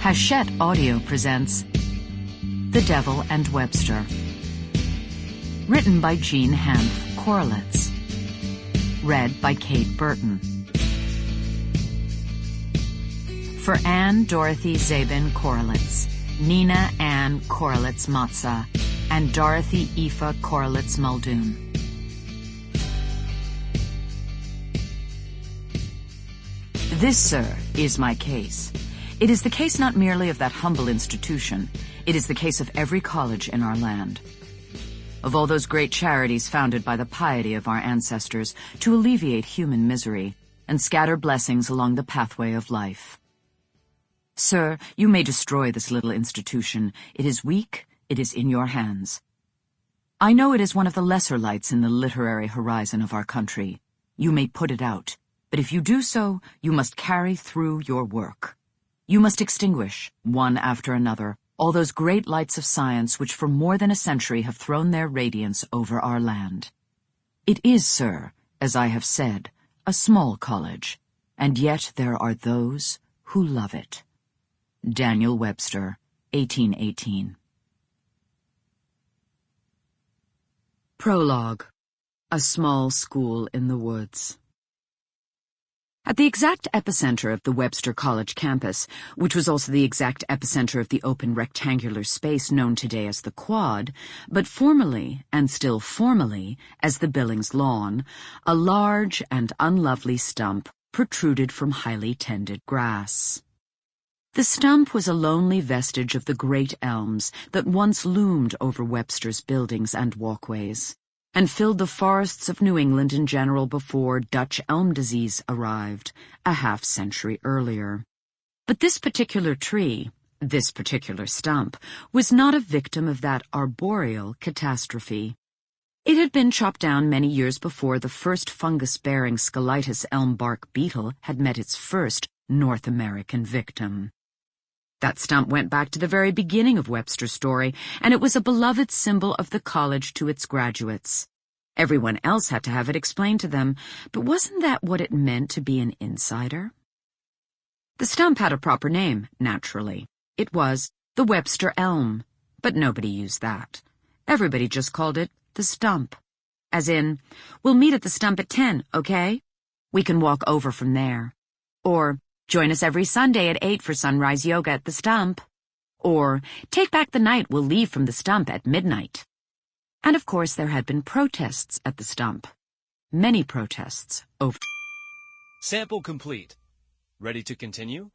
Hachette Audio presents The Devil and Webster. Written by Hanff Korelitz. Read by Kate Burton. For Anne Dorothy Zabin Korelitz, Nina Ann Korelitz Matza, and Dorothy Aoife Korelitz Muldoon. This, sir, is my case. It is the case not merely of that humble institution, it is the case of every college in our land. Of all those great charities founded by the piety of our ancestors to alleviate human misery and scatter blessings along the pathway of life. Sir, you may destroy this little institution. It is weak, it is in your hands. I know it is one of the lesser lights in the literary horizon of our country. You may put it out, but if you do so, you must carry through your work. You must extinguish, one after another, all those great lights of science which for more than a century have thrown their radiance over our land. It is, sir, as I have said, a small college, and yet there are those who love it. Daniel Webster, 1818. Prologue. A small school in the woods. At the exact epicenter of the Webster College campus, which was also the exact epicenter of the open rectangular space known today as the Quad, but formerly, and still formally, as the Billings Lawn, a large and unlovely stump protruded from highly tended grass. The stump was a lonely vestige of the great elms that once loomed over Webster's buildings and walkways, and filled the forests of New England in general before Dutch elm disease arrived, a half-century earlier. But this particular tree, this particular stump, was not a victim of that arboreal catastrophe. It had been chopped down many years before the first fungus-bearing Scolitis elm bark beetle had met its first North American victim. That stump went back to the very beginning of Webster's story, and it was a beloved symbol of the college to its graduates. Everyone else had to have it explained to them, but wasn't that what it meant to be an insider? The stump had a proper name, naturally. It was the Webster Elm, but nobody used that. Everybody just called it the stump. As in, we'll meet at the stump at 10, okay? We can walk over from there. Or, join us every Sunday at 8 for sunrise yoga at the stump. Or, take back the night, we'll leave from the stump at midnight. And of course there had been protests at the stump. Many protests over... Sample complete. Ready to continue?